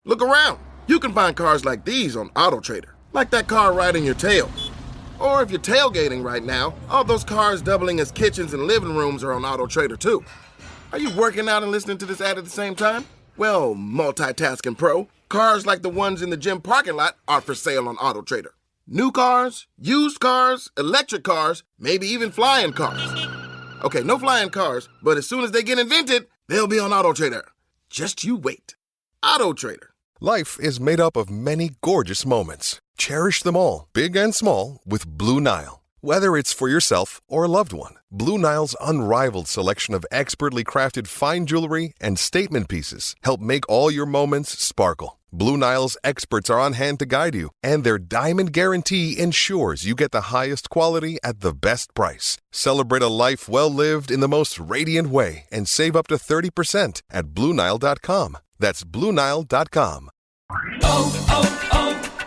Look around. You can find cars like these on AutoTrader, like that car riding your tail. Or if you're tailgating right now, all those cars doubling as kitchens and living rooms are on AutoTrader too. Are you working out and listening to this ad at the same time? Well, multitasking pro, cars like the ones in the gym parking lot are for sale on AutoTrader. New cars, used cars, electric cars, maybe even flying cars. Okay, no flying cars, but as soon as they get invented, they'll be on AutoTrader. Just you wait. AutoTrader. Life is made up of many gorgeous moments. Cherish them all, big and small, with Blue Nile. Whether it's for yourself or a loved one, Blue Nile's unrivaled selection of expertly crafted fine jewelry and statement pieces help make all your moments sparkle. Blue Nile's experts are on hand to guide you, and their diamond guarantee ensures you get the highest quality at the best price. Celebrate a life well lived in the most radiant way and save up to 30% at BlueNile.com. That's BlueNile.com.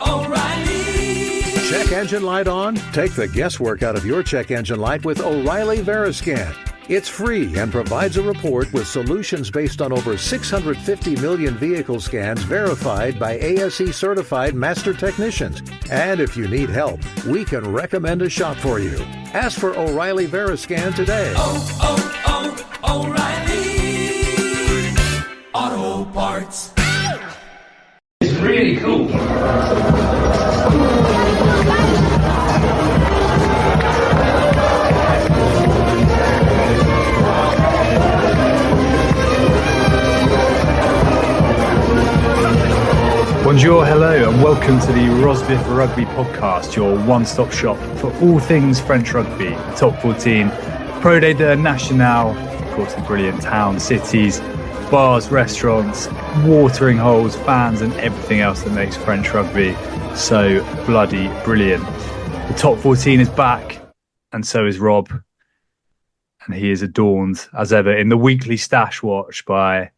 O'Reilly. Check engine light on? Take the guesswork out of your check engine light with O'Reilly Veriscan. It's free and provides a report with solutions based on over 650 million vehicle scans verified by ASE certified master technicians. And if you need help, we can recommend a shop for you. Ask for O'Reilly Veriscan today. O'Reilly Auto Parts. It's really cool. Bonjour, hello, and welcome to the Rosbif Rugby Podcast, your one-stop shop for all things French rugby, the top 14, Pro de Nationale, of course the brilliant towns, cities, bars, restaurants, watering holes, fans, and everything else that makes French rugby so bloody brilliant. The top 14 is back, and so is Rob, and he is adorned, as ever, in the weekly stash watch by,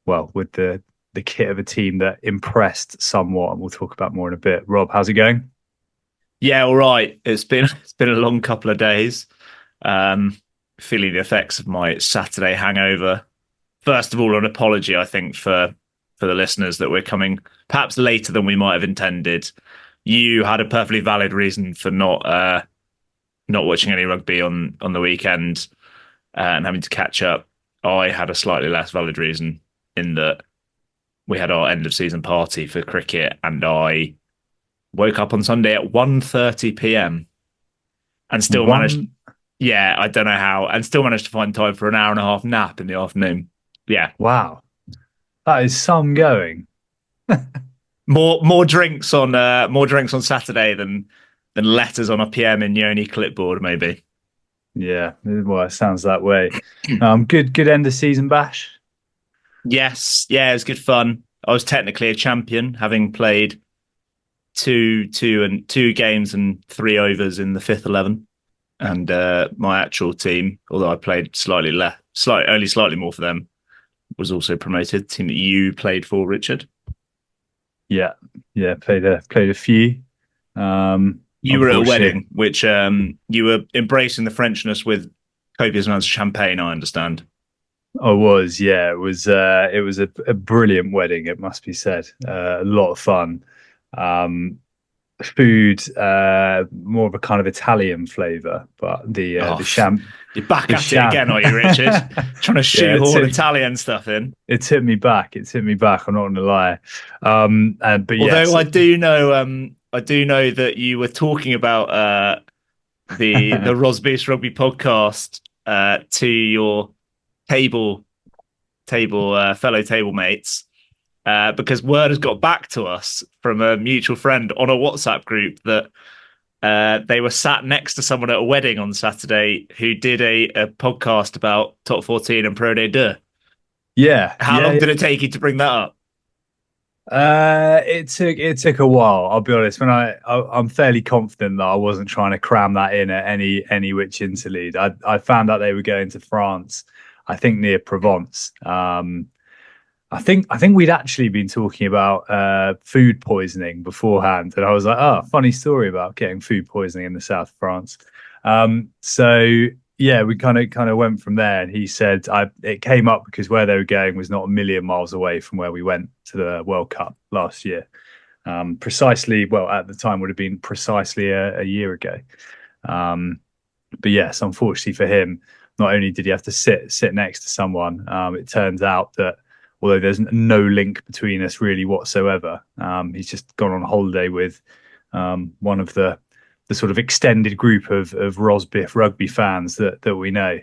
well, with the kit of a team that impressed somewhat, and we'll talk about more in a bit. Rob, how's it going? Yeah, all right. It's been a long couple of days. Feeling the effects of my Saturday hangover. First of all, an apology, I think, for the listeners that we're coming perhaps later than we might have intended. You had a perfectly valid reason for not watching any rugby on the weekend and having to catch up. I had a slightly less valid reason in that we had our end of season party for cricket, and I woke up on Sunday at 1:30 p.m. and still managed. Yeah, I don't know how, and still managed to find time for an hour and a half nap in the afternoon. Yeah, wow, that is some going. more drinks on Saturday than letters on a PM in Yoni clipboard, maybe. Yeah, well, it sounds that way. Good end of season bash. Yes, yeah, it was good fun. I was technically a champion, having played two games and 3 overs in the fifth 11, and my actual team, although I played only slightly more for them, was also promoted. The team that you played for, Richard. Yeah, played a few. You were at a wedding, which you were embracing the Frenchness with copious amounts of champagne, I understand. I was, yeah. It was a brilliant wedding, it must be said. A lot of fun. Food, more of a kind of Italian flavour, but the you're back at it again, are you, Richard? Trying to shoehorn Italian stuff in. It took me back. I'm not going to lie. But yes. Although I do know that you were talking about the Rosbif Rugby Podcast to your fellow table mates, because word has got back to us from a mutual friend on a WhatsApp group that they were sat next to someone at a wedding on Saturday who did a podcast about top 14 and Pro de Deux. Yeah. How long did it take you to bring that up? It took a while, I'll be honest. When I'm fairly confident that I wasn't trying to cram that in at any which interlude. I found out they were going to France, I think near Provence. I think we'd actually been talking about food poisoning beforehand, and I was like, funny story about getting food poisoning in the south of France. So yeah, we kind of went from there, and he said it came up because where they were going was not a million miles away from where we went to the World Cup last year. Precisely, well, at the time would have been precisely a year ago. But yes, unfortunately for him, not only did he have to sit next to someone, it turns out that although there's no link between us really whatsoever, he's just gone on holiday with one of the sort of extended group of Rosbiff rugby fans that we know.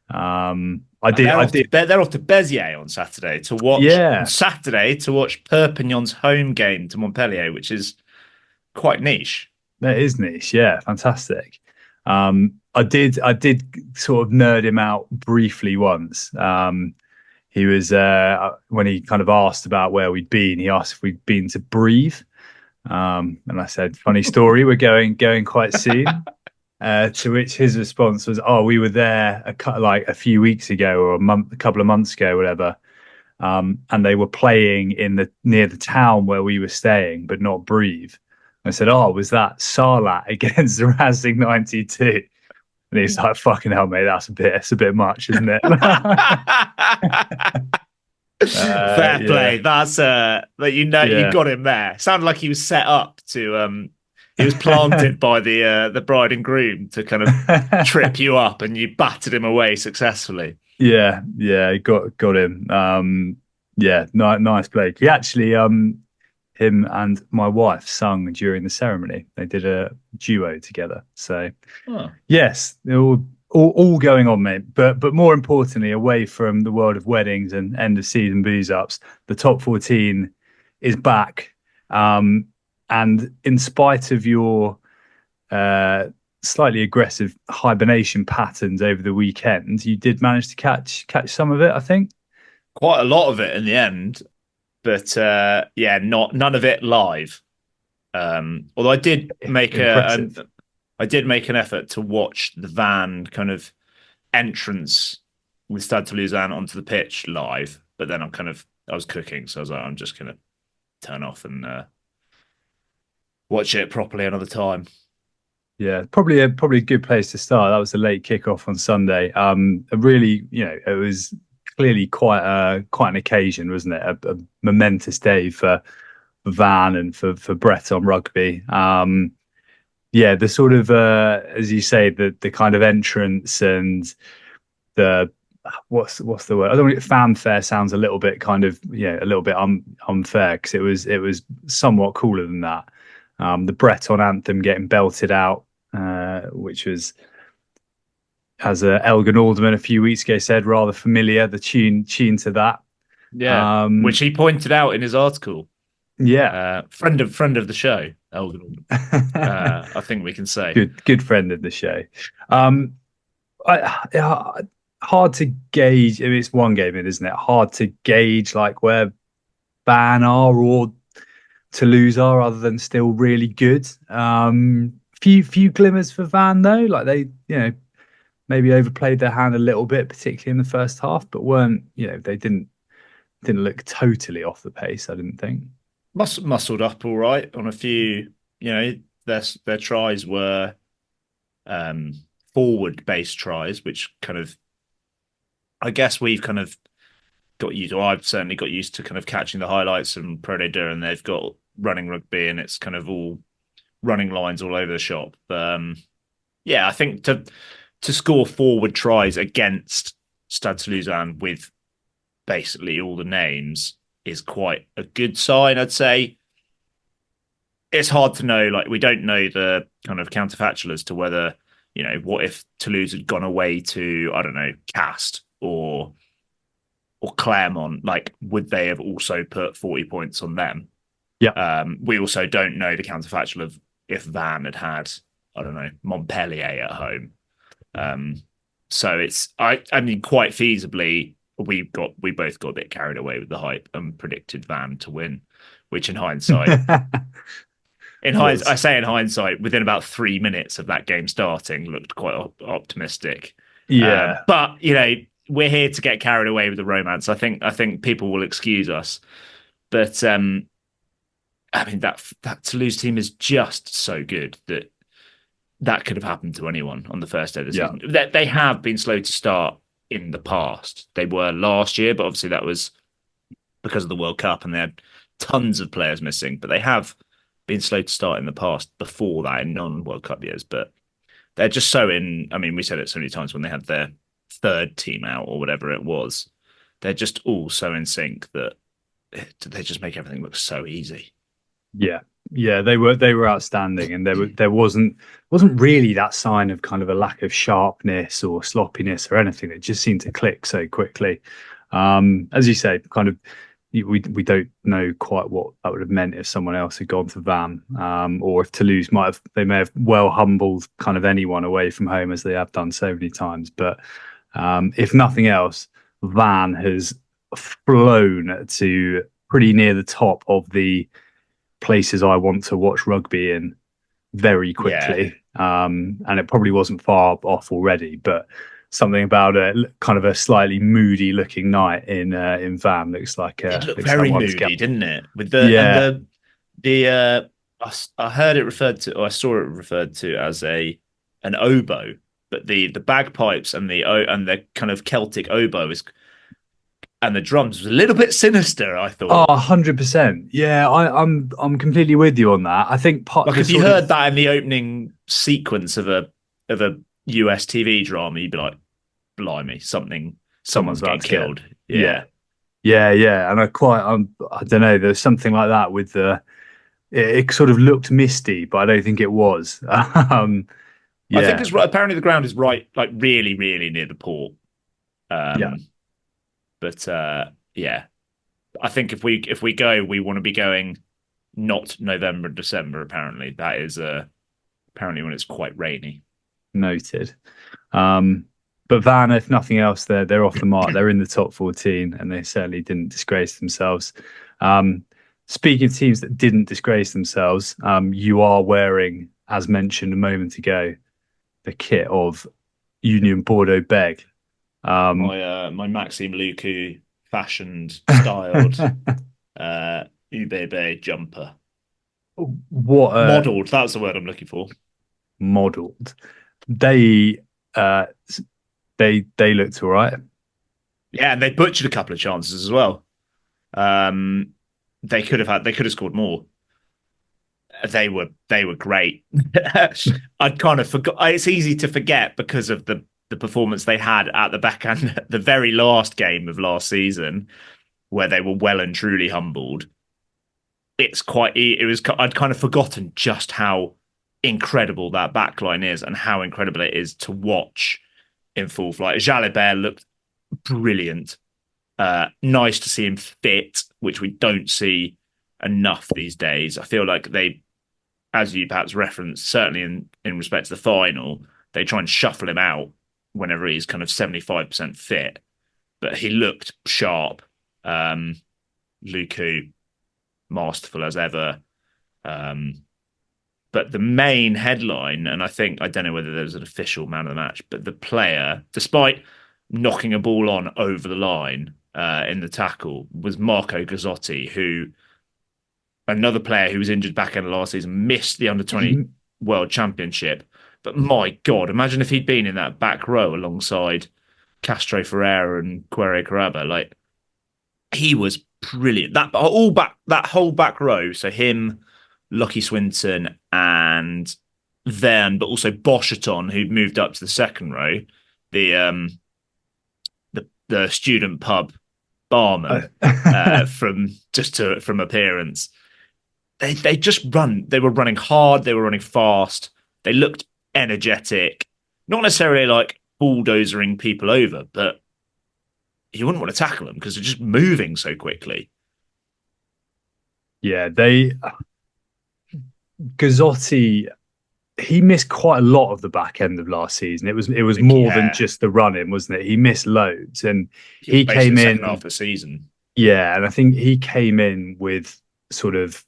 They're off to Béziers on Saturday to watch. Yeah. On Saturday to watch Perpignan's home game to Montpellier, which is quite niche. That is niche, yeah, fantastic. I did sort of nerd him out briefly once. He was when he kind of asked about where we'd been. He asked if we'd been to Breathe, and I said, "Funny story, we're going quite soon." To which his response was, "Oh, we were there a few weeks ago, or a couple of months ago, whatever." And they were playing near the town where we were staying, but not Breathe. I said, "Oh, was that Sarlat against the Racing 92?" And he's like, "Fucking hell, mate, it's a bit much, isn't it?" Fair play. That's you got him there. Sounded like he was set up to. He was planted by the bride and groom to kind of trip you up, and you battered him away successfully. Yeah, got him. Nice play. He actually, him and my wife sung during the ceremony. They did a duo together. So, yes, all going on, mate. But more importantly, away from the world of weddings and end of season booze ups, the top 14 is back. And in spite of your slightly aggressive hibernation patterns over the weekend, you did manage to catch some of it, I think. Quite a lot of it in the end, but none of it live. Although I did make an effort to watch the Van kind of entrance with Stade Toulousain onto the pitch live, but then I was cooking, so I was like, I'm just gonna turn off and watch it properly another time. Yeah, probably a good place to start. That was a late kickoff on Sunday. Really, it was clearly quite an occasion, wasn't it? A momentous day for Van and for Breton rugby. The sort of as you say, the kind of entrance and the what's the word? I don't want fanfare sounds a little bit kind of a little bit unfair, because it was somewhat cooler than that. The Breton anthem getting belted out, which was, as Elgin Alderman a few weeks ago said, rather familiar, the tune to that. Yeah, which he pointed out in his article. Yeah, friend of the show, Elgin Alderman. I think we can say good friend of the show. Hard to gauge. I mean, it's one game, isn't it? Hard to gauge like where Van are or Toulouse are, other than still really good. Few glimmers for Van though, like they maybe overplayed their hand a little bit, particularly in the first half, but weren't they didn't look totally off the pace. I didn't think. Muscled up all right on a few. Their tries were forward based tries, which kind of, I guess we've kind of got used, or I've certainly got used to kind of catching the highlights from Pro D2, and they've got running rugby, and it's kind of all running lines all over the shop. I think to score forward tries against Stade Toulousain with basically all the names is quite a good sign, I'd say. It's hard to know, like we don't know the kind of counterfactual as to whether, what if Toulouse had gone away to, I don't know, Cast or Clermont, like would they have also put 40 points on them? Yeah. We also don't know the counterfactual of if Van had, I don't know, Montpellier at home. So it's, I mean, quite feasibly, we both got a bit carried away with the hype and predicted Van to win, which in hindsight, I say in hindsight, within about 3 minutes of that game starting, looked quite optimistic. Yeah. But we're here to get carried away with the romance. I think people will excuse us, but I mean that Toulouse team is just so good that that could have happened to anyone on the first day of the Yeah. season. They have been slow to start in the past. They were last year, but obviously that was because of the World Cup and they had tons of players missing. But they have been slow to start in the past before that in non-World Cup years. But they're just so in. I mean, we said it so many times when they had their third team out or whatever it was. They're just all so in sync that they just make everything look so easy. Yeah, they were outstanding, and there wasn't really that sign of kind of a lack of sharpness or sloppiness or anything. It just seemed to click so quickly. As you say, kind of we don't know quite what that would have meant if someone else had gone for Van, or if Toulouse may have well humbled kind of anyone away from home as they have done so many times. But if nothing else, Van has flown to pretty near the top of the places I want to watch rugby in very quickly. Yeah. And it probably wasn't far off already, but something about a kind of a slightly moody looking night in Van looks like it looked very moody, didn't it? With the I heard it referred to, or I saw it referred to as an oboe, but the bagpipes and the kind of Celtic oboe and the drums was a little bit sinister, I thought. Oh, 100%. Yeah, I'm completely with you on that. I think if you heard that in the opening sequence of a US TV drama, you'd be like, blimey, someone's getting killed. Yeah. And I don't know, there's something like that with it sort of looked misty, but I don't think it was. I think it's right. Apparently the ground is right, like really, really near the port. But I think if we go, we want to be going not November, December. Apparently, that is apparently when it's quite rainy. Noted. But Van, if nothing else, they're off the mark. They're in the top 14, and they certainly didn't disgrace themselves. Speaking of teams that didn't disgrace themselves, you are wearing, as mentioned a moment ago, the kit of Union Bordeaux Beg. My Maxime Lucu fashioned, styled UBB jumper. Modelled, that's the word I'm looking for. Modelled. They looked all right. Yeah, and they butchered a couple of chances as well. They could have scored more. They were great. I'd kind of forgot. It's easy to forget because of the performance they had at the back end, the very last game of last season, where they were well and truly humbled. I'd kind of forgotten just how incredible that backline is and how incredible it is to watch in full flight. Jalibert looked brilliant. Nice to see him fit, which we don't see enough these days. I feel like they, as you perhaps referenced, certainly in respect to the final, they try and shuffle him out whenever he's kind of 75% fit. But he looked sharp. Lucu, masterful as ever. But the main headline, and I don't know whether there was an official man of the match, but the player, despite knocking a ball on over the line in the tackle, was Marco Gazzotti, who, another player who was injured back in the last season, missed the under-20 World Championship. But my God, imagine if he'd been in that back row alongside Castro Ferreira and Quere Caraba. Like, he was brilliant. That whole back row, so him, Lockie Swinton, and then, but also Bosheton, who'd moved up to the second row, the student pub barman from appearance. They were running hard, they were running fast, they looked energetic, not necessarily like bulldozering people over, but you wouldn't want to tackle them because they're just moving so quickly. Yeah, Gazzotti, he missed quite a lot of the back end of last season. It was more than just the running, wasn't it? He missed loads, and he came in second half of the season. Yeah, and I think he came in with sort of,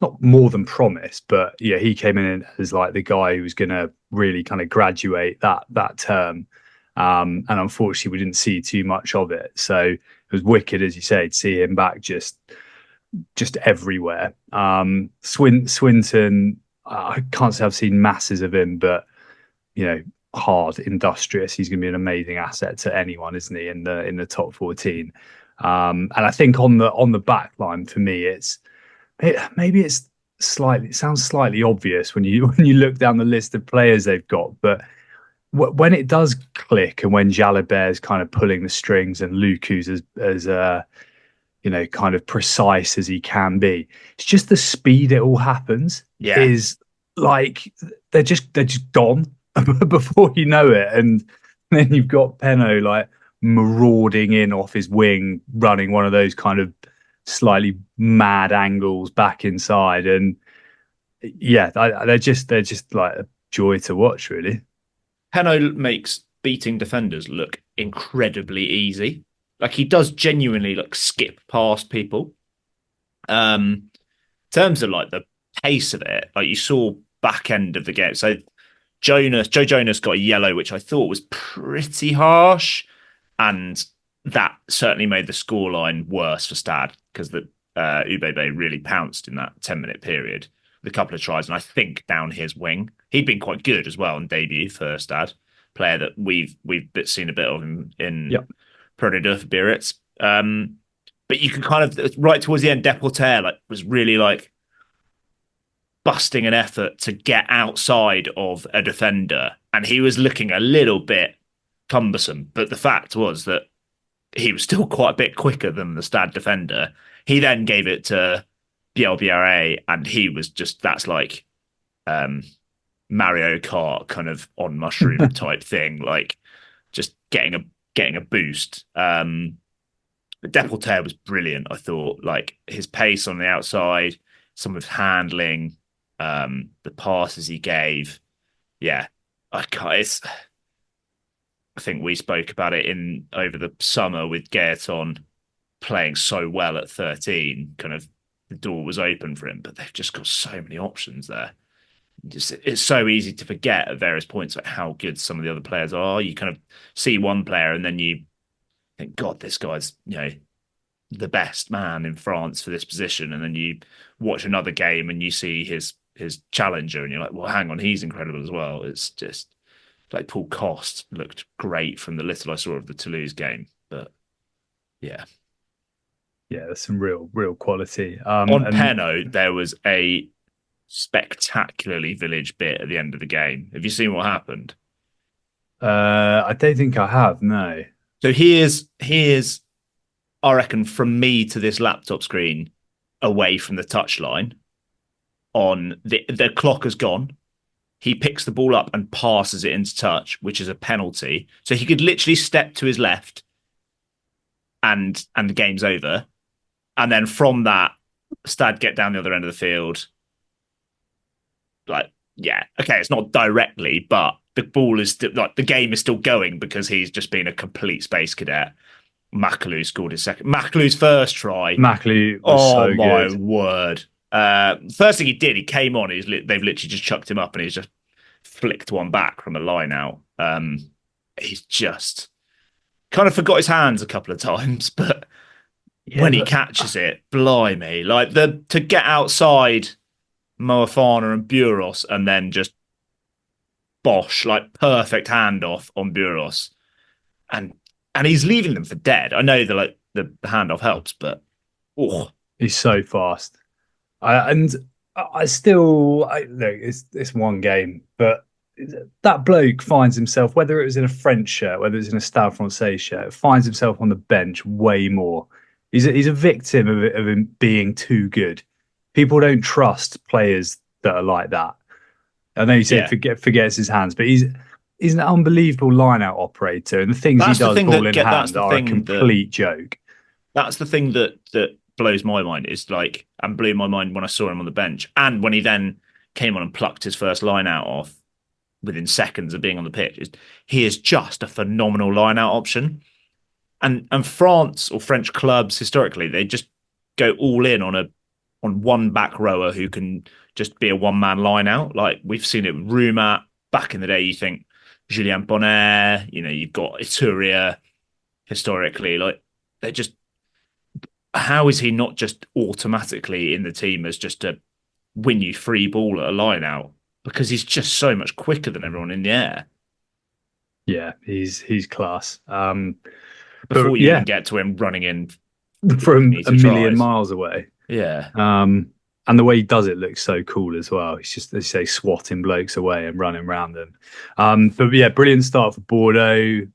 not more than promise, but he came in as like the guy who was going to really kind of graduate that term. And unfortunately, we didn't see too much of it. So it was wicked, as you say, to see him back just everywhere. Swinton, I can't say I've seen masses of him, but hard, industrious. He's going to be an amazing asset to anyone, isn't he? In the top 14, and I think on the back line for me, maybe it sounds slightly obvious when you look down the list of players they've got, but when it does click and when Jalibert's kind of pulling the strings and Luku's as kind of precise as he can be, it's just the speed it all happens. Yeah. Is like they're just gone before you know it, and then you've got Penno like marauding in off his wing, running one of those kind of slightly mad angles back inside, and they're just like a joy to watch, really. Penno makes beating defenders look incredibly easy. Like, he does genuinely skip past people. In terms of like the pace of it, like you saw back end of the game. So Joe Jonas got a yellow, which I thought was pretty harsh, and that certainly made the scoreline worse for Stad, because the Ubebe really pounced in that 10-minute period with a couple of tries, and I think down his wing. He'd been quite good as well on debut for Stad, player that we've seen a bit of in Pro de for Biarritz. But you can kind of, right towards the end, Deporter was really busting an effort to get outside of a defender, and he was looking a little bit cumbersome. But the fact was that he was still quite a bit quicker than the Stad defender. He then gave it to Bielbiaré, and he was just, that's like Mario Kart kind of on mushroom type thing, like just getting a boost. Deporter was brilliant, I thought. Like, his pace on the outside, some of his handling, the passes he gave. Yeah, I think we spoke about it over the summer with Gaetan playing so well at 13. Kind of the door was open for him, but they've just got so many options there. It's so easy to forget at various points how good some of the other players are. You kind of see one player and then you think, God, this guy's the best man in France for this position, and then you watch another game and you see his challenger, and you're like, well, hang on, he's incredible as well. It's just like Paul Coste looked great from the little I saw of the Toulouse game, but yeah, there's some real quality. On Penno, there was a spectacularly Village bit at the end of the game. Have you seen what happened? I don't think I have, no. So here's I reckon from me to this laptop screen away from the touchline. On the clock has gone. He picks the ball up and passes it into touch, which is a penalty. So he could literally step to his left and the game's over. And then from that, Stad get down the other end of the field. It's not directly, but the ball is still, the game is still going because he's just been a complete space cadet. Macalou scored his second. Macallou's first try. Macalou was so good. Oh my word! First thing he did, he came on. They've literally just chucked him up, and he's just flicked one back from a line out. He's just kind of forgot his hands a couple of times, but when he catches it, blimey! To get outside Moafana and Buros, and then just bosh, perfect handoff on Buros, and he's leaving them for dead. I know the handoff helps, but he's so fast. It's one game, but that bloke finds himself, whether it was in a French shirt, whether it's in a Stade Francais shirt, finds himself on the bench way more. He's a victim of him being too good. People don't trust players that are like that. I know you say forgets his hands, but he's an unbelievable line-out operator, and the things he does ball in hand are a complete joke. That's the thing that blows my mind, is and blew my mind when I saw him on the bench, and when he then came on and plucked his first line-out off within seconds of being on the pitch. He is just a phenomenal line-out option. And France or French clubs historically, they just go all in on one back rower who can just be a one-man line-out. Like, we've seen it with Rumat back in the day. You think Julien Bonner, you've got Ituria historically. They're just, how is he not just automatically in the team as just a win you free ball at a line out because he's just so much quicker than everyone in the air. Yeah, he's class. Before you even get to him running in from a million tries. miles away. Yeah. And the way he does it looks so cool as well. He's just, they say, swatting blokes away and running around them. But yeah, brilliant start for Bordeaux.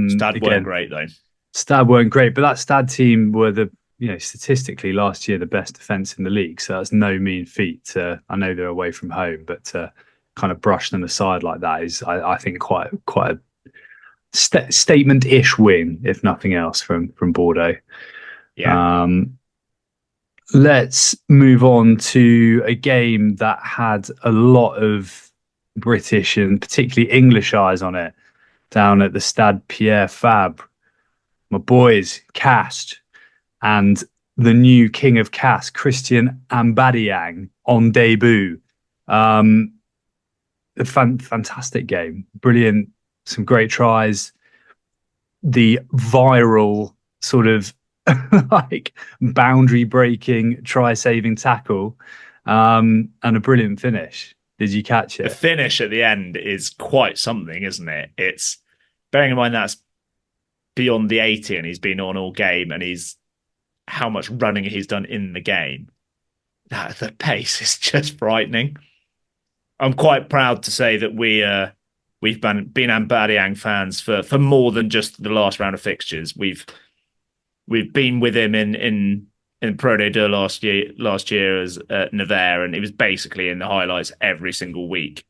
Stad weren't great though. Stad weren't great, but that Stad team were statistically last year the best defence in the league. So that's no mean feat. I know they're away from home, but to kind of brush them aside like that is, I think, quite a statement-ish win, if nothing else, from Bordeaux. Yeah. Let's move on to a game that had a lot of British and particularly English eyes on it down at the Stade Pierre Fabre. My boys, Cast, and the new king of Cast, Christian Mbadiang, on debut. A fantastic game. Brilliant. Some great tries. The viral sort of like boundary breaking try saving tackle, and a brilliant finish. Did you catch it? The finish at the end is quite something, isn't it? It's, bearing in mind that's beyond the 80 and he's been on all game, and he's how much running he's done in the game. The pace is just frightening. I'm quite proud to say that we've been Mbadiang fans for more than just the last round of fixtures. We've been with him in Pro de Deux last year as Nevers, and it was basically in the highlights every single week.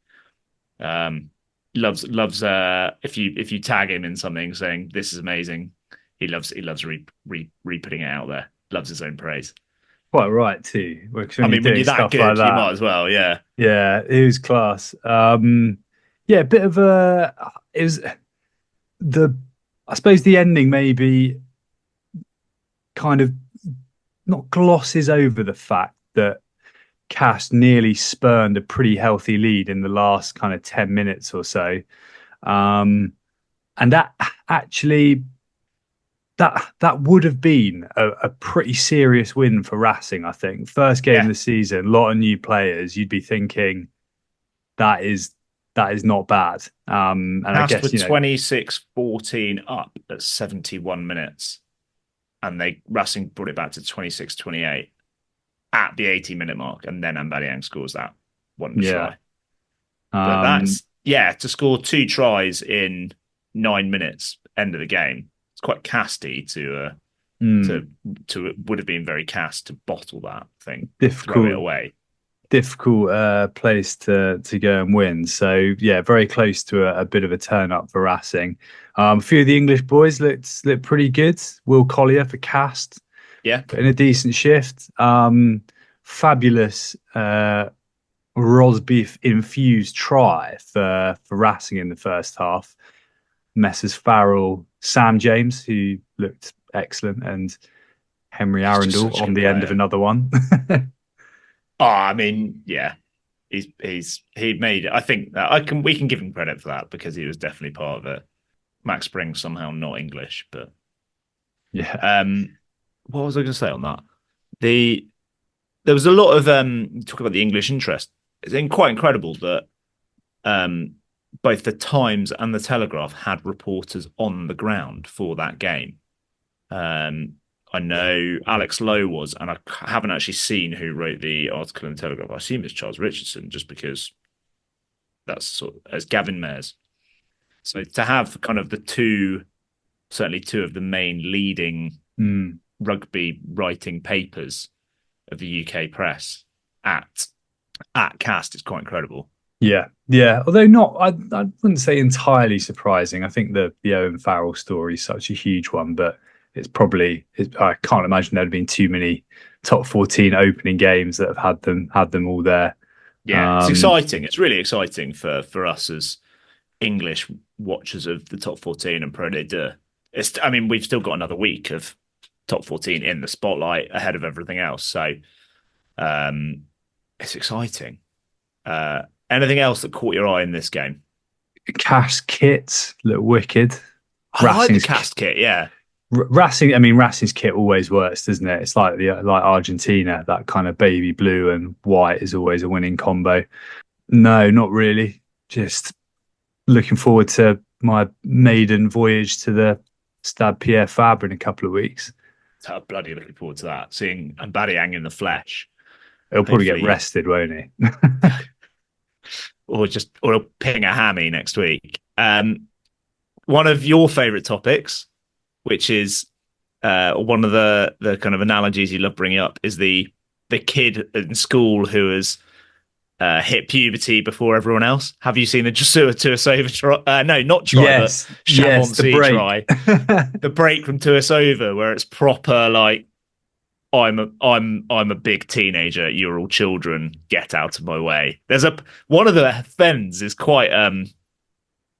Loves if you tag him in something saying this is amazing, he loves re-putting it out there. Loves his own praise. Quite right too. When you're that good, you might as well. Yeah, yeah, it was class. Yeah, a bit of it was I suppose the ending maybe kind of not glosses over the fact that Cast nearly spurned a pretty healthy lead in the last kind of 10 minutes or so. And that actually, that would have been a pretty serious win for Racing, I think. First game of the season, a lot of new players. You'd be thinking that is not bad. And Cast I guess, with 26-14 up at 71 minutes. And Racing brought it back to 26-28 at the 80-minute mark, and then Mbadiang scores that one try. But that's to score 2 tries in 9 minutes, end of the game. It's quite casty to would have been very Cast to bottle that thing, throw it away. Difficult place to go and win. So yeah, very close to a bit of a turn up for Racing. A few of the English boys looked pretty good. Will Collier for Cast, put in a decent shift. Fabulous Rosbeef infused try for Racing in the first half. Messrs Farrell, Sam James, who looked excellent, and Henry Arundel on the end of another one. I mean, yeah, he made it. I think that we can give him credit for that because he was definitely part of it. Max Springs somehow not English, but yeah. What was I going to say on that? There was a lot of talk about the English interest. It's quite incredible that both the Times and the Telegraph had reporters on the ground for that game. I know Alex Lowe was, and I haven't actually seen who wrote the article in the Telegraph. I assume it's Charles Richardson, just because that's as Gavin Mayers. So to have kind of certainly two of the main leading rugby writing papers of the UK press at Cast is quite incredible. Yeah. Although I wouldn't say entirely surprising. I think the Owen Farrell story is such a huge one, but it's probably, I can't imagine there'd have been too many top 14 opening games that have had them all there. Yeah, it's exciting. It's really exciting for us as English watchers of the top 14 and Pro de Deux. We've still got another week of top 14 in the spotlight ahead of everything else. So it's exciting. Anything else that caught your eye in this game? Cast kits look wicked. I like the Cast kit, yeah. Racing, I mean, Racing's kit always works, doesn't it? It's like like Argentina, that kind of baby blue and white is always a winning combo. No, not really. Just looking forward to my maiden voyage to the Stade Pierre Fabre in a couple of weeks. So I'm bloody looking forward to that. Seeing Mbadiang in the flesh. He'll probably get Hopefully- rested, won't he? or he'll ping a hammy next week. One of your favourite topics, which is one of the kind of analogies you love bringing up, is the kid in school who has hit puberty before everyone else. Have you seen the Joshua Tuasova try? No, not try, Yes, but yes, the Chavoncy break. try. The break from Tuasova, where it's proper like, I'm a big teenager. You're all children. Get out of my way. There's one of the fens is quite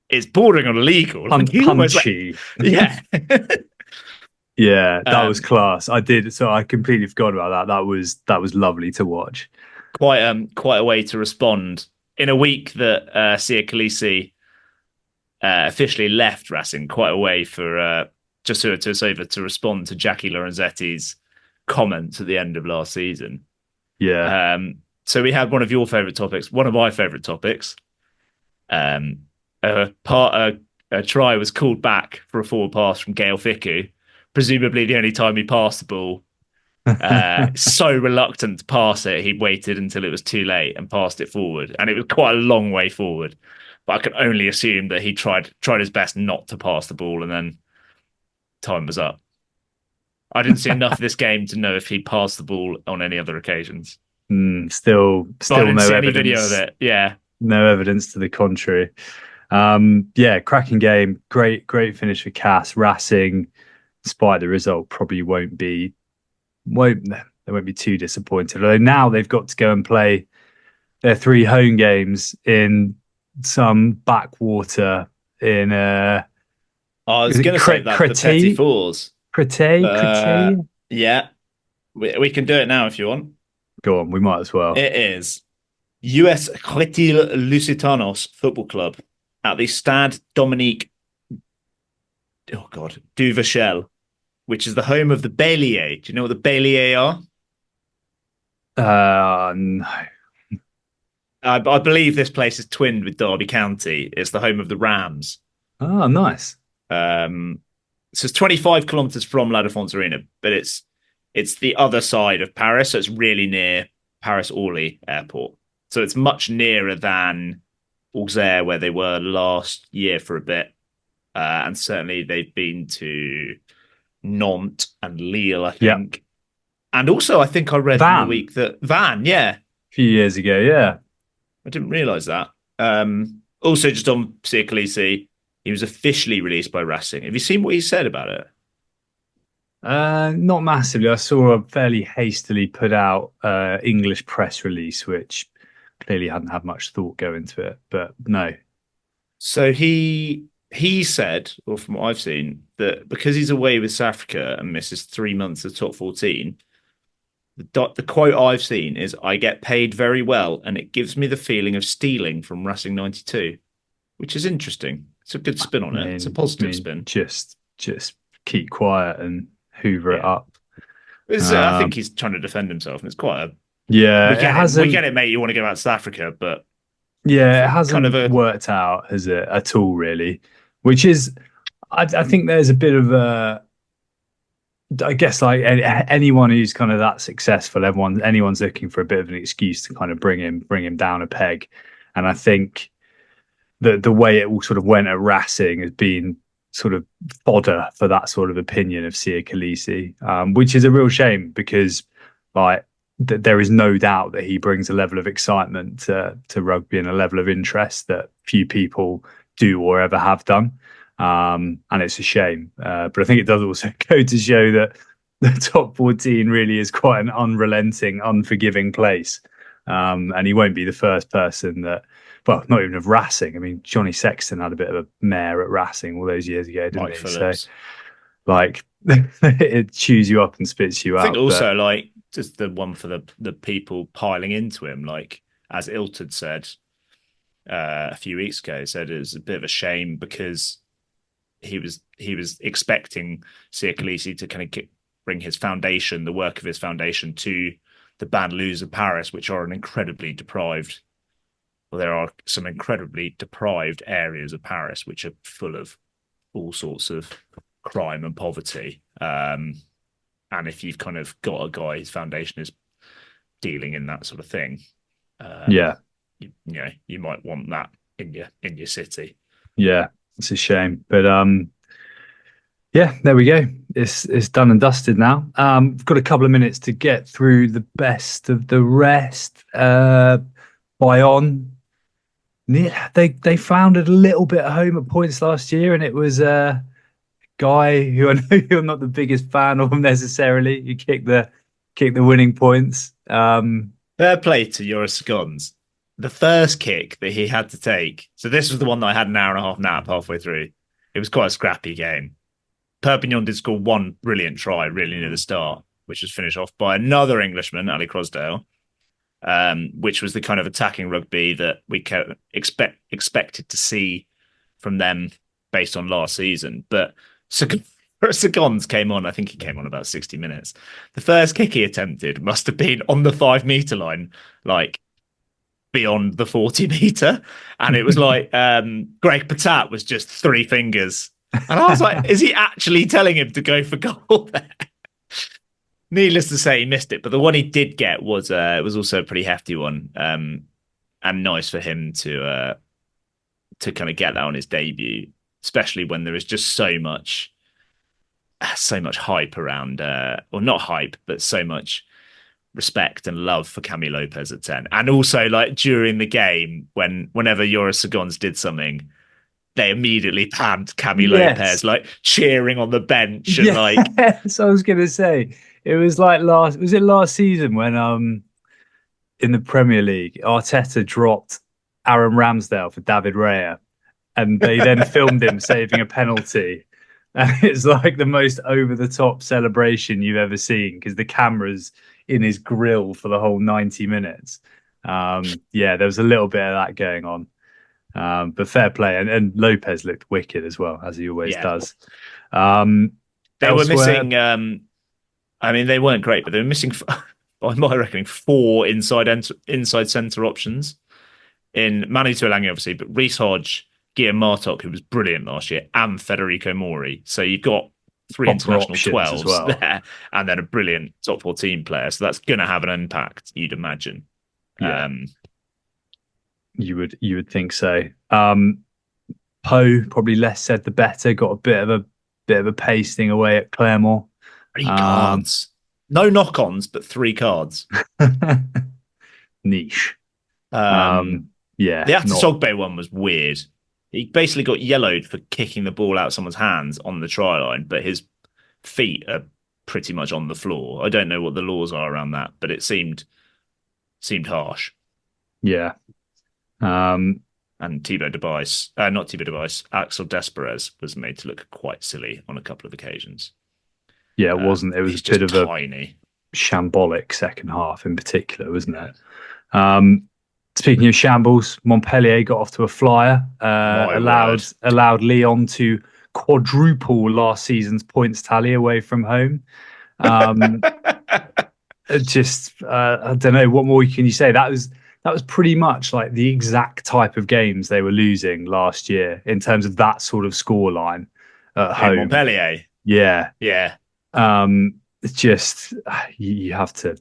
it's bordering on illegal. Like, he almost, like- Punchy. yeah. Yeah, that was class. I did. So I completely forgot about that. That was lovely to watch. Quite a way to respond in a week that Sia Khaleesi officially left Racing. Quite a way for Joshua Tuasova to respond to Jackie Lorenzetti's comments at the end of last season. Yeah. So we had one of your favourite topics, one of my favourite topics. A try was called back for a forward pass from Gael Fickou, presumably the only time he passed the ball. So reluctant to pass it, he waited until it was too late and passed it forward, and it was quite a long way forward. But I can only assume that he tried his best not to pass the ball, and then time was up. I didn't see enough of this game to know if he passed the ball on any other occasions. Still But I didn't no see evidence. any video of it. Yeah, No evidence to the contrary. Yeah, cracking game. Great finish for Cass. Racing, despite the result, probably they won't be too disappointed. Although now they've got to go and play their 3 home games in some backwater in I was Is it going to say that for Créteil? Petit Fours. Créteil. Yeah, we can do it now if you want. Go on, we might as well. It is US Créteil Lusitanos Football Club at the Stade Dominique Duvachel, which is the home of the Bélier. Do you know what the Bélier are? No. I believe this place is twinned with Derby County. It's the home of the Rams. Oh, nice. So it's 25 kilometers from La Défense Arena, but it's the other side of Paris. So it's really near Paris Orly Airport. So it's much nearer than Auxerre, where they were last year for a bit. And certainly they've been to Nantes and Lille, I think. Yep. And also, I think I read in the week that Vannes, yeah. A few years ago, yeah. I didn't realise that. Also, just on Sia Khaleesi, he was officially released by Racing. Have you seen what he said about it? Not massively. I saw a fairly hastily put out English press release, which clearly hadn't had much thought go into it, but no. So he said, or from what I've seen, that because he's away with South Africa and misses 3 months of top 14, the quote I've seen is, "I get paid very well and it gives me the feeling of stealing from Racing 92, which is interesting. It's a good spin on it. It's a positive spin. Just keep quiet and hoover it up. I think he's trying to defend himself, and it's quite a... Yeah, we get it, mate. You want to go out to South Africa, but... Yeah, it hasn't worked out, has it, at all, really? Which is... I think there's a bit of a... I guess like anyone who's kind of that successful, anyone's looking for a bit of an excuse to kind of bring him down a peg. And I think the way it all sort of went at Racing has been sort of fodder for that sort of opinion of Sia Khaleesi, which is a real shame because like there is no doubt that he brings a level of excitement to rugby and a level of interest that few people do or ever have done. And it's a shame. But I think it does also go to show that the top 14 really is quite an unrelenting, unforgiving place. And he won't be the first person that, well, not even of Racing. I mean, Johnny Sexton had a bit of a mare at Racing all those years ago, didn't he? Phillips. So, like, it chews you up and spits you out. I think also, like, just the one for the people piling into him, like, as Iltard said a few weeks ago, said it was a bit of a shame because he was expecting Siya Kolisi to kind of bring his foundation, the work of his foundation, to the banlieues of Paris, which are an incredibly deprived. Well, there are some incredibly deprived areas of Paris which are full of all sorts of crime and poverty. And if you've kind of got a guy whose foundation is dealing in that sort of thing, you might want that in your city. Yeah, it's a shame, but there we go. It's done and dusted now. We've got a couple of minutes to get through the best of the rest. Bayonne, they founded a little bit at home at points last year, and it was a guy who I know you're not the biggest fan of necessarily. You kicked the winning points. Fair play to Joris Segons. The first kick that he had to take. So this was the one that I had an hour and a half nap halfway through. It was quite a scrappy game. Perpignan did score one brilliant try really near the start, which was finished off by another Englishman, Ali Crosdale, which was the kind of attacking rugby that we expected to see from them based on last season. But Segons came on, I think he came on about 60 minutes. The first kick he attempted must have been on the 5 metre line, like beyond the 40 metre. And it was like Greg Patat was just 3 fingers. And I was like, is he actually telling him to go for goal there? Needless to say, he missed it. But the one he did get was also a pretty hefty one. And nice for him to kind of get that on his debut, especially when there is just so much hype around, or not hype, but so much respect and love for Camille Lopez at 10. And also, like, during the game, whenever Joris Segons did something, they immediately panned Camille Lopez, like cheering on the bench. And so I was going to say, it was like last season when in the Premier League, Arteta dropped Aaron Ramsdale for David Raya, and they then filmed him saving a penalty. And it's like the most over-the-top celebration you've ever seen, because the camera's in his grill for the whole 90 minutes. There was a little bit of that going on. But fair play. And Lopez looked wicked as well, as he always does. They were missing... they weren't great, but they were missing, by my reckoning, 4 inside centre options. In Manu Tuilagi, obviously, but Reece Hodge, Guillaume Martok, who was brilliant last year, and Federico Mori. So you've got 3 international 12s there, and then a brilliant top 14 player. So that's going to have an impact, you'd imagine. Yeah. You would think so. Poe, probably less said the better. Got a bit of a pasting away at Claremont. 3 cards. No knock-ons, but 3 cards. Niche. The Atasogbe one was weird. He basically got yellowed for kicking the ball out of someone's hands on the try line, but his feet are pretty much on the floor. I don't know what the laws are around that, but it seemed harsh. Yeah. And Axel Desperez was made to look quite silly on a couple of occasions. Yeah, it wasn't. It was a bit of tiny, a shambolic second half in particular, wasn't it? Speaking of shambles, Montpellier got off to a flyer, allowed Lyon to quadruple last season's points tally away from home. I don't know, what more can you say? That was pretty much like the exact type of games they were losing last year in terms of that sort of scoreline at home. Montpellier. Yeah. Yeah. It's just you have to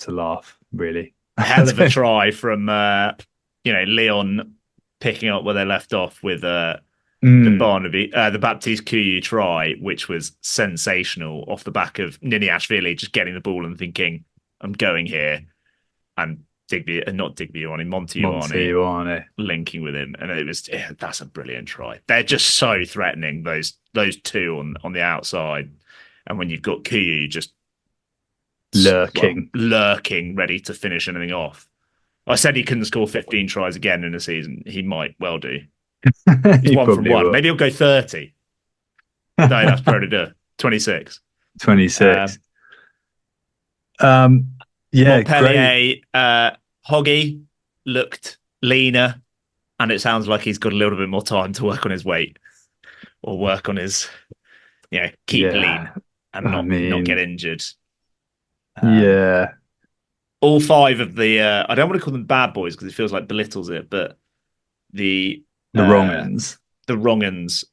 laugh, really. Hell of a try from Lyon picking up where they left off with the Baptiste Couillou try, which was sensational off the back of Niniashvili just getting the ball and thinking, I'm going here, and Montiuani linking with him, and it was that's a brilliant try. They're just so threatening, those 2 on the outside, and when you've got Couillou just lurking, ready to finish anything off. I said he couldn't score 15 tries again in a season. He might well do. He's 1 from 1. Will. Maybe he'll go 30. No, that's probably 26. 26. Montpellier, Hoggy looked leaner, and it sounds like he's got a little bit more time to work on his weight. or work on his, keep Yeah. lean and I not mean, get injured. yeah. All five of the I don't want to call them bad boys because it feels like belittles it, but the The wrong ends. the wrong uns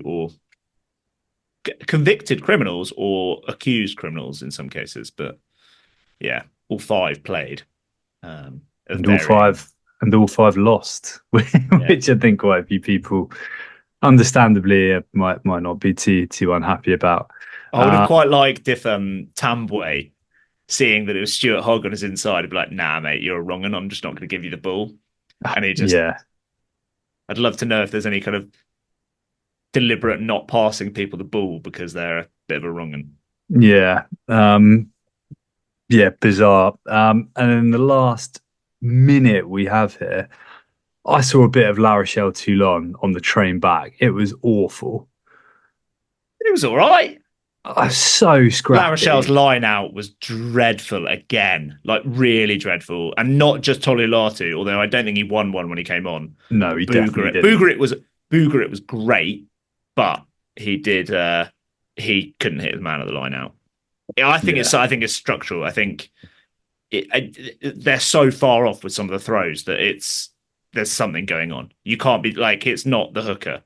or convicted criminals or accused criminals in some cases, but yeah, all five played. And all five lost, which I think quite a few people understandably might not be too unhappy about. I would have quite liked if Tambwe, seeing that it was Stuart Hogg on his inside, would be like, nah, mate, you're a wrong and I'm just not going to give you the ball. And he just, I'd love to know if there's any kind of deliberate not passing people the ball because they're a bit of a wrong un. Yeah. Bizarre. And in the last minute we have here, I saw a bit of La Rochelle Toulon on the train back. It was awful. It was all right. So scrappy. La Rochelle's line out was dreadful again, like really dreadful, and not just Tolilatu, although I don't think he won one when he came on. No, he definitely didn't. Bougarit was great, but he couldn't hit his man at the line out. I think it's structural. I think they're so far off with some of the throws that there's something going on. You can't be like, it's not the hooker.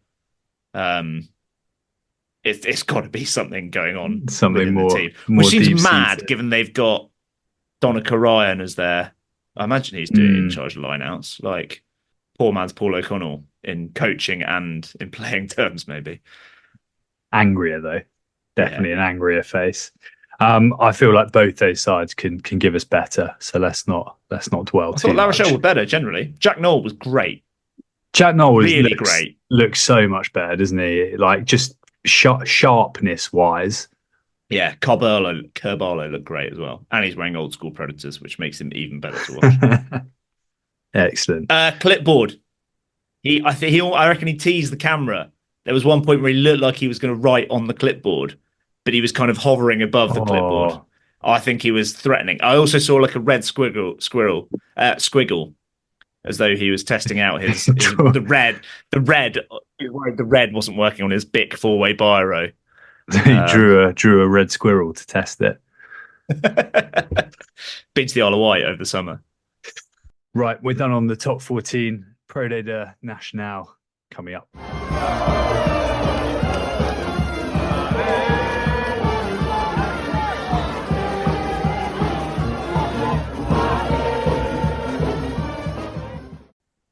It's got to be something going on. Something more, the team, which seems mad given they've got Donica Ryan as their. I imagine he's doing in charge of lineouts. Like poor man's Paul O'Connell in coaching and in playing terms, maybe. Angrier though, definitely an angrier face. I feel like both those sides can give us better. So let's not dwell too much. La Rochelle were better generally. Jack Noel was great. Jack Noel really great. Looks so much better, doesn't he? Like just sharpness wise. Yeah, Carballo looked great as well, and he's wearing old school Predators, which makes him even better to watch. Excellent. Clipboard. I reckon he teased the camera. There was one point where he looked like he was going to write on the clipboard, but he was kind of hovering above the clipboard. I think he was threatening. I also saw like a red squiggle, as though he was testing out the red. He was worried the red wasn't working on his Bic 4-way biro. He drew a red squirrel to test it. Been to the Isle of Wight over the summer. Right, we're done on the top 14. Pro de Nationale coming up.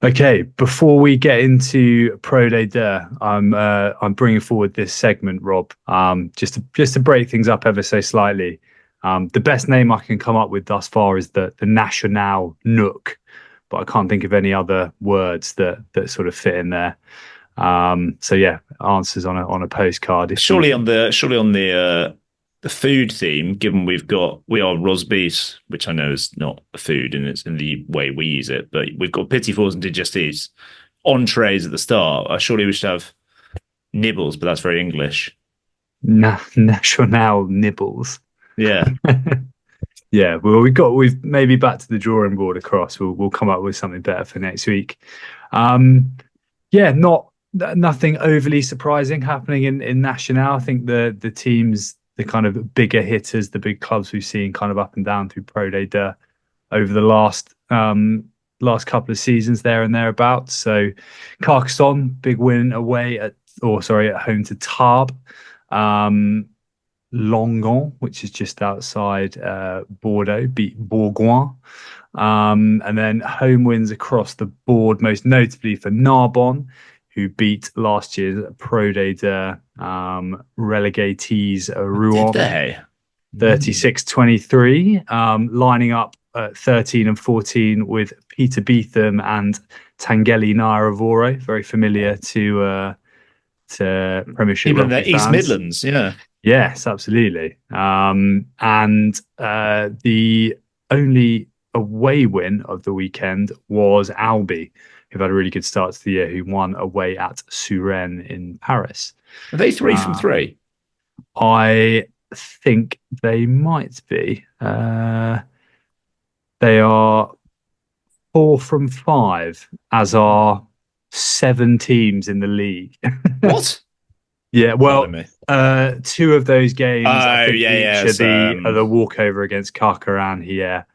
Okay, before we get into Pro de Deux, I'm bringing forward this segment, Rob, just to break things up ever so slightly. The best name I can come up with thus far is the Nationale Nook, but I can't think of any other words that sort of fit in there. So yeah, answers on a postcard. Surely on the food theme, given we are rosbifs, which I know is not a food and it's in the way we use it, but we've got Petit fours and Digestifs, entrees at the start. Surely we should have nibbles, but that's very English. Nationale Nibbles. Yeah. Yeah, well, we've maybe back to the drawing board across. We'll come up with something better for next week. Nothing overly surprising happening in Nationale. I think the teams, the kind of bigger hitters, the big clubs we've seen kind of up and down through Pro de Deux over the last couple of seasons there and thereabouts. So Carcassonne, big win at home to Tarbes. Langon, which is just outside Bordeaux, beat Bourgoin. And then home wins across the board, most notably for Narbonne, who beat last year's Pro de Deux relegatees Rouen. Did they? 36-23, lining up at 13 and 14 with Peter Beetham and Tangeli Nairavoro, very familiar to Premiership even rugby the East fans. Midlands, yeah. Yes, absolutely. And the only away win of the weekend was Albi, who've had a really good start to the year, who won away at Suresnes in Paris. Are they 3 from 3? I think they might be. They are 4 from 5, as are 7 teams in the league. What? Yeah, well, Blimey. two of those games I Oh, think yeah, each yeah. are the walkover against Carcaran here,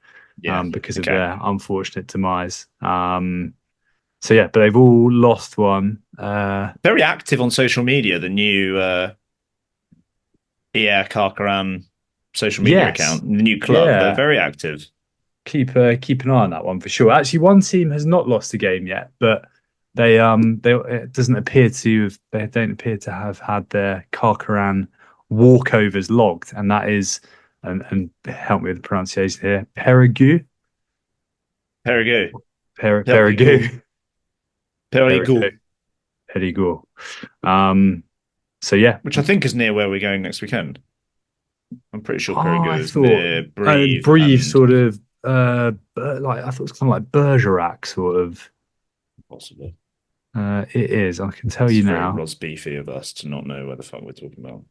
Yeah, because of okay. their unfortunate demise. So yeah, but they've all lost one. Very active on social media, the new Carcaran social media Yes, account, the new club. They're yeah. very active. Keep an eye on that one for sure. Actually, one team has not lost a game yet, but they it doesn't appear to they don't appear to have had their Carcaran walkovers logged, and that is and help me with the pronunciation here, Perigu, Perigueux. Perigu, Perigueux. Perigu. So yeah, Which I think is near where we're going next weekend. I'm pretty sure Perigueux I is thought near Brive. Brive And sort of like I thought it was kind of like Bergerac sort of. possibly. It is. I can tell It's you very now. Rosbeefy of us to not know where the fuck we're talking about.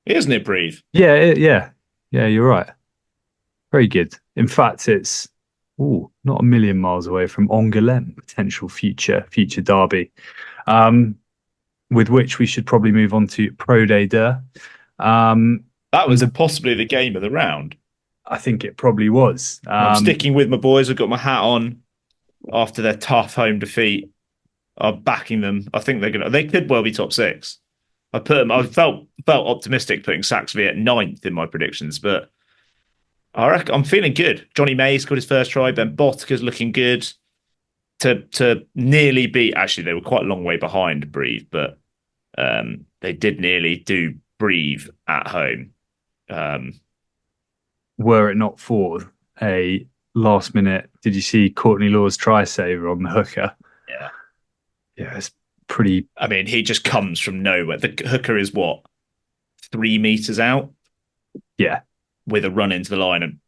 It is near Brive. Yeah, yeah. You're right. Very good. In fact, it's not a million miles away from Angoulême, potential future derby, with which we should probably move on to Pro Day Deux. That was possibly the game of the round. I think it probably was. I'm sticking with my boys. I've got my hat on after their tough home defeat. I'm backing them. I think they could well be top six. I felt optimistic putting Saxby at 9th in my predictions, but I reckon I'm feeling good. Johnny May scored his first try. Ben Bottika's looking good to nearly beat. Actually, they were quite a long way behind Brive, but they did nearly do Brive at home. Were it not for a last minute, did you see Courtney Law's try saver on the hooker? Yeah, it's pretty. I mean, he just comes from nowhere. The hooker is what, 3 meters out? Yeah, with a run into the line, and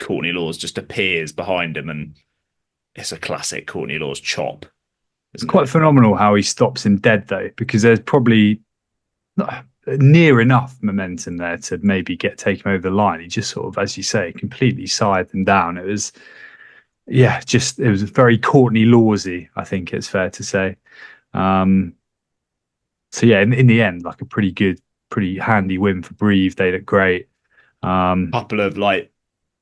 Courtney Laws just appears behind him, and it's a classic Courtney Laws chop. It's quite phenomenal how he stops him dead though, because there's probably not near enough momentum there to maybe get taken over the line. He just sort of, as you say, completely scythed them down. It was, yeah, it was very Courtney Lawsy, I think it's fair to say. So yeah, in the end, like a pretty handy win for Brive. They look great. Couple of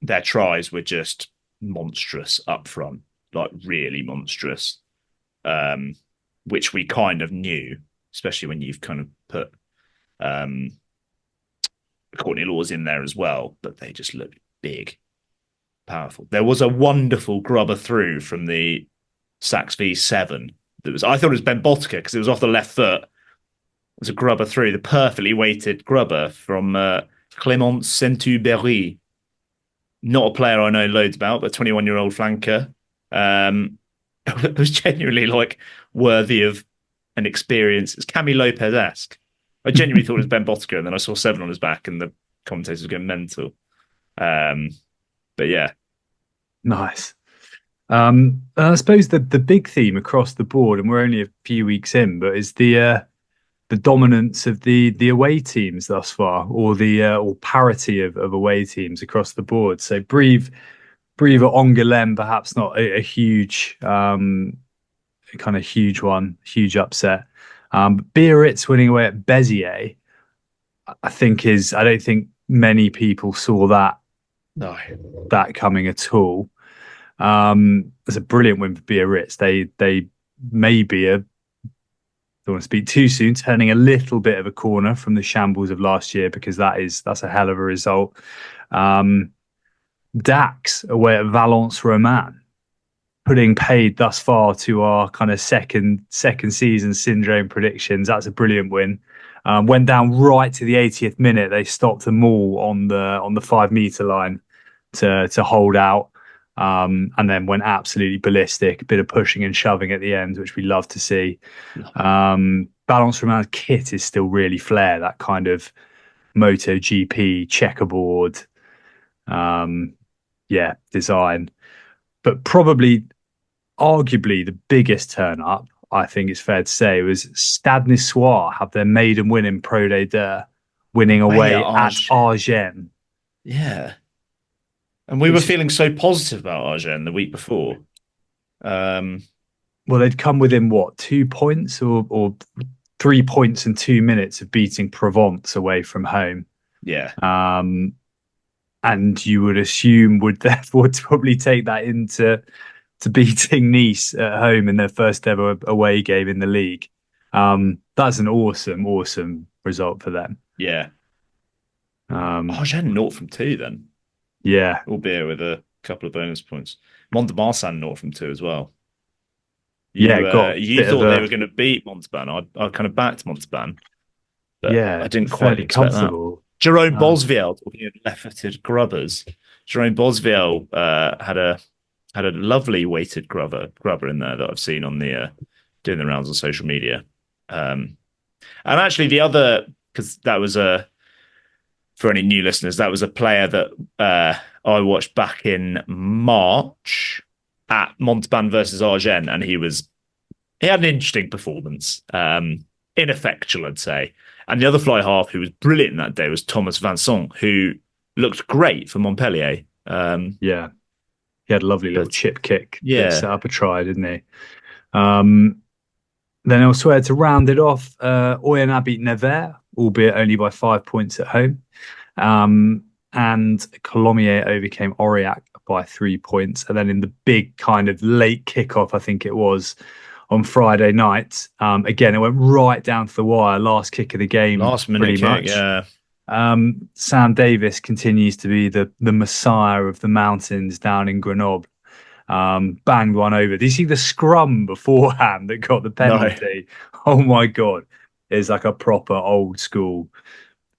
their tries were just monstrous up front, like really monstrous, which we kind of knew, especially when you've kind of put Courtney Laws in there as well, but they just looked big, powerful. There was a wonderful grubber through from the Sax V7 I thought it was Ben Bottike because it was off the left foot. It was a grubber through, the perfectly weighted grubber from Clément Saint-Hubert. Not a player I know loads about, but 21-year-old flanker. It was genuinely worthy of an experience. It's Cami Lopez-esque. I genuinely thought it was Ben Bottike, and then I saw 7 on his back, and the commentators were going mental. But yeah. Nice. I suppose the big theme across the board, and we're only a few weeks in, but is the dominance of the away teams thus far, or or parity of away teams across the board. So Brive at Angoulême, perhaps not a huge kind of huge upset. Biarritz winning away at Béziers, I don't think many people saw that coming at all. It's a brilliant win for Biarritz. They may be don't want to speak too soon, turning a little bit of a corner from the shambles of last year, because that's a hell of a result. Dax away at Valence Roman, putting paid thus far to our kind of second season syndrome predictions. That's a brilliant win. Went down right to the 80th minute. They stopped them all on the 5 meter line to hold out. And then went absolutely ballistic, a bit of pushing and shoving at the end, which we love to see. Balance Roman's kit is still really flair, that kind of MotoGP checkerboard design. But probably, arguably, the biggest turn up, I think it's fair to say, was Stade Niçois have their maiden win in Pro Day Deux, winning away at Agen. Yeah. And we were feeling so positive about Agen the week before. Well, they'd come within 2 points or 3 points in 2 minutes of beating Provence away from home. Yeah. And you would assume would therefore probably take that into beating Nice at home in their first ever away game in the league. That's an awesome result for them. Yeah. Argent 0 from 2 then. Yeah. Albeit with a couple of bonus points. Mont-de-Marsan 0 from 2 as well. You thought they were going to beat Montauban. I kind of backed Montauban. But I didn't quite expect that. Jerome Bosville, talking of left-footed grubbers. Jerome Bosville had a lovely weighted grubber in there that I've seen on the doing the rounds on social media. And actually the other, because that was for any new listeners, that was a player that I watched back in March at Montauban versus Argent, and he had an interesting performance. Ineffectual, I'd say. And the other fly half who was brilliant that day was Thomas Vincent, who looked great for Montpellier. Yeah. He had a lovely little chip kick. Yeah. Set up a try, didn't he? Then elsewhere to round it off, Oyonnax beat Nevers, albeit only by 5 points at home. And Colomiers overcame Aurillac by 3 points. And then in the big kind of late kickoff, I think it was, on Friday night, again, it went right down to the wire, last kick of the game. Last minute kick, yeah. Sam Davis continues to be the messiah of the mountains down in Grenoble. Banged one over. Did you see the scrum beforehand that got the penalty? No. Oh my God. It's like a proper old school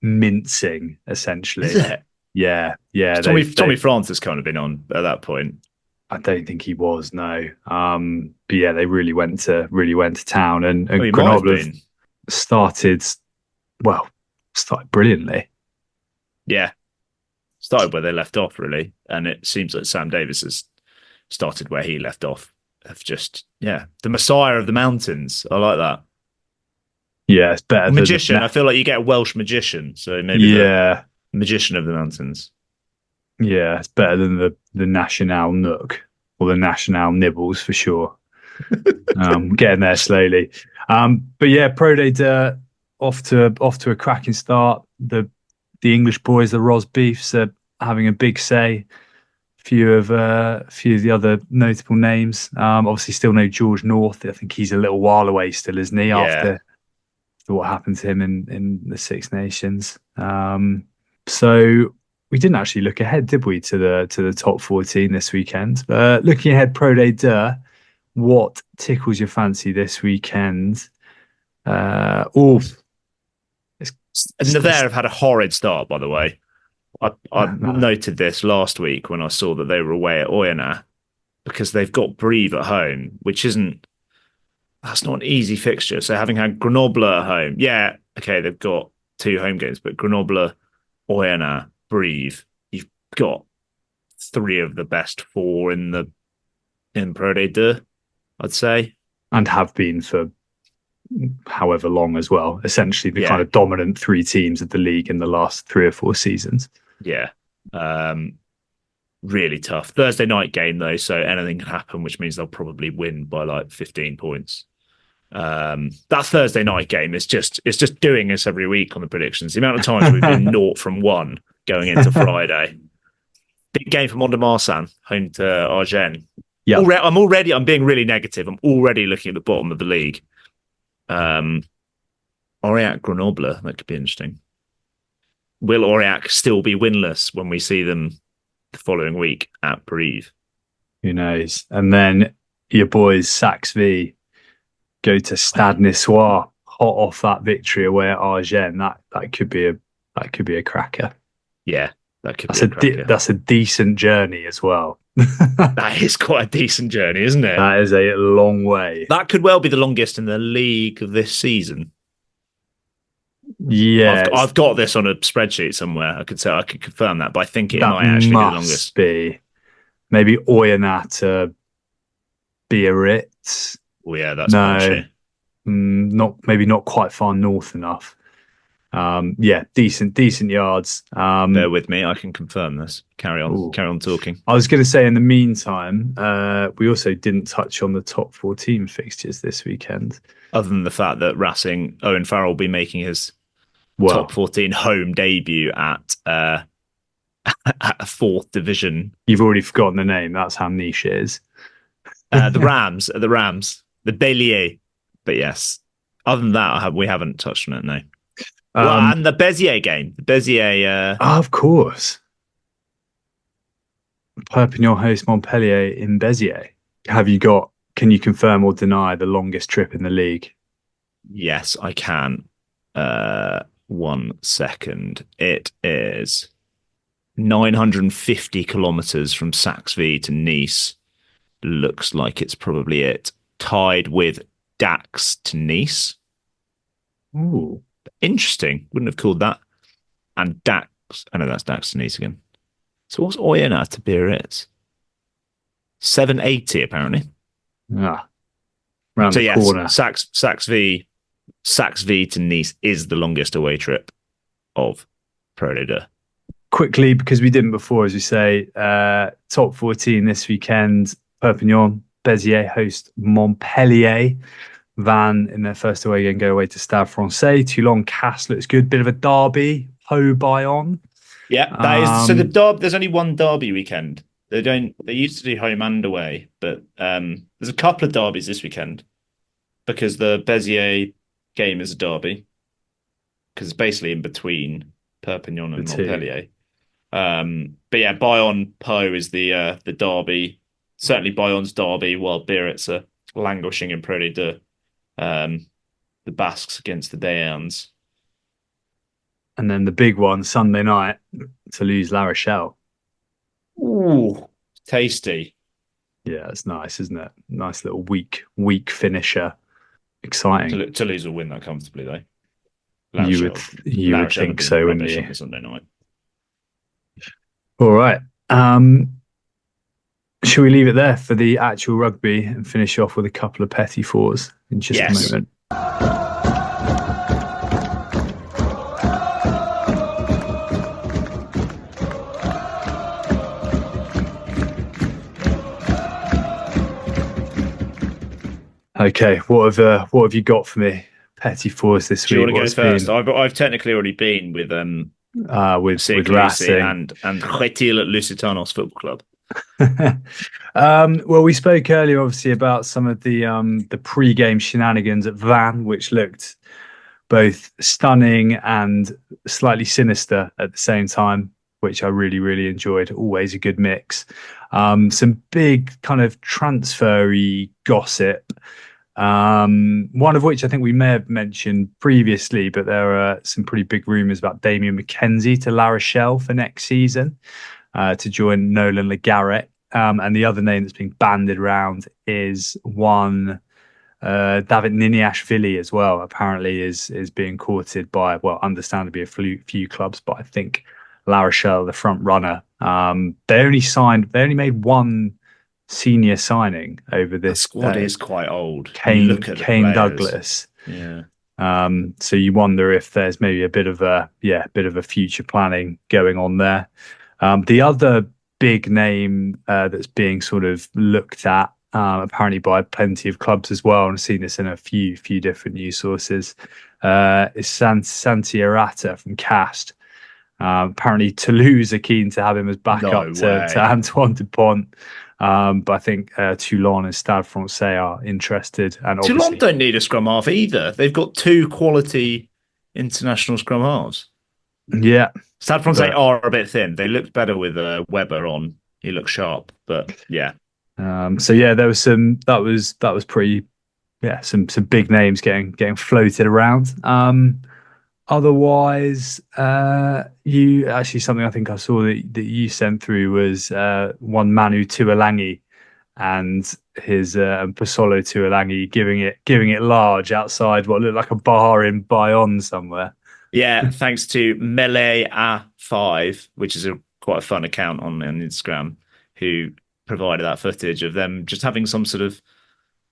mincing, essentially. Is it? Yeah. Tommy Francis kind of been on at that point. I don't think he was, no. But yeah, they really went to town, and Grenoble started brilliantly. Yeah, started where they left off, really, and it seems like Sam Davis has started where he left off. Of just the messiah of the mountains. I like that. Yeah, it's better. Magician. I feel like you get a Welsh magician, so maybe the magician of the mountains. Yeah, it's better than the Nationale Nook or the Nationale Nibbles for sure. Getting there slowly. But yeah, Pro Day off to a cracking start. The English boys, the Rosbeefs, are having a big say. A few of the other notable names. Obviously, still no George North. I think he's a little while away still, isn't he? After what happened to him in the Six Nations. So we didn't actually look ahead, did we, to the top 14 this weekend? Looking ahead, Pro Day what tickles your fancy this weekend? Nevers have had a horrid start, by the way. I noted this last week when I saw that they were away at Oyonnax, because they've got Brive at home, that's not an easy fixture. So having had Grenoble at home, they've got 2 home games, but Grenoble, Oyonnax, Brive, you've got 3 of the best 4 in Pro Day 2, I'd say, and have been for however long as well. Essentially, the kind of dominant 3 teams of the league in the last 3 or 4 seasons. Yeah, really tough Thursday night game though, so anything can happen, which means they'll probably win by like 15 points. That Thursday night game is just doing us every week on the predictions. The amount of times we've been 0 from 1 going into Friday. Big game for Mont-de-Marsan, home to Argent. Yeah, I'm being really negative. I'm already looking at the bottom of the league. Aurillac Grenoble, that could be interesting. Will Aurillac still be winless when we see them the following week at Brive? Who knows? And then your boys Saxby go to Stade Niçois, hot off that victory away at Argent. That could be a cracker. Yeah, that could be a cracker. That's a decent journey as well. That is quite a decent journey, isn't it? That is a long way. That could well be the longest in the league of this season. Yeah, I've got this on a spreadsheet somewhere. I could confirm that, but I think it might actually be the longest. Be maybe Oyonnax to Biarritz. Oh yeah, that's punchy. Not quite far north enough. Decent yards. Bear with me, I can confirm this. Carry on talking. I was going to say, in the meantime, we also didn't touch on the top 14 fixtures this weekend. Other than the fact that Racing, Owen Farrell will be making his top 14 home debut at a 4th division. You've already forgotten the name. That's how niche it is. The Rams, the Bélier. But yes, other than that, we haven't touched on it, no. And the Béziers game. Of course. Perpignan host Montpellier in Béziers. Can you confirm or deny the longest trip in the league? Yes, I can. 1 second. It is 950 kilometers from Saxby to Nice. Looks like it's probably it. Tied with Dax to Nice. Ooh. Interesting. Wouldn't have called that. And Dax. I know that's Dax to Nice again. So what's Oyonnax to Biarritz? 780 apparently. Round the corner. Saxby to Nice is the longest away trip of Pro League 2. Quickly, because we didn't before, as we say, top 14 this weekend. Perpignan, Béziers host Montpellier. Vannes in their first away game go away to Stade Francais. Toulon Cass looks good. Bit of a derby. Pau Bayonne. Yeah, that is. So the derby. There's only one derby weekend. They used to do home and away, but there's a couple of derbies this weekend because the Béziers game is a derby because it's basically in between Perpignan and Montpellier. But yeah, Bayonne Pau is the derby. Certainly Bayonne's derby, while Biarritz are languishing in Pro League 2. The Basques against the Béarns. And then the big one, Sunday night, Toulouse La Rochelle. Ooh, tasty. Yeah, it's nice, isn't it? Nice little week finisher. Exciting. Toulouse will win that comfortably, though. You would think so, wouldn't you? On Sunday night. All right. Should we leave it there for the actual rugby and finish off with a couple of petty fours in just a moment? Okay, what have you got for me? Petty fours this week. Do you want to go first? I've technically already been with Racing and Rétil Lusitanos Football Club. Well, we spoke earlier, obviously, about some of the pre-game shenanigans at Vannes, which looked both stunning and slightly sinister at the same time, which I really, really enjoyed. Always a good mix. Some big kind of transfer-y gossip. One of which I think we may have mentioned previously, but there are some pretty big rumours about Damien McKenzie to La Rochelle for next season. To join Nolan Le Garrett. And the other name that's being bandied around is one David Niniashvili as well. Apparently is being courted by, well, understandably a few clubs, but I think La Rochelle, the front runner. They only made one senior signing over this. The squad is quite old. Kane Douglas. Yeah. So you wonder if there's maybe a bit of a future planning going on there. The other big name that's being sort of looked at, apparently by plenty of clubs as well, and I've seen this in a few different news sources, is Santi Arata from Cast. Apparently Toulouse are keen to have him as backup to Antoine Dupont. But I think Toulon and Stade Francais are interested. And Toulon don't need a scrum half either. They've got 2 quality international scrum halves. Yeah. Stade Francais are a bit thin. They looked better with Weber on. He looked sharp, but yeah. So yeah, there was some. That was pretty. Yeah, some big names getting floated around. Otherwise, you actually something I think I saw that you sent through was one Manu Tuolangi and his Pasolo Tuolangi giving it large outside what looked like a bar in Bayonne somewhere. Yeah, thanks to Melee A5, which is quite a fun account on Instagram, who provided that footage of them just having some sort of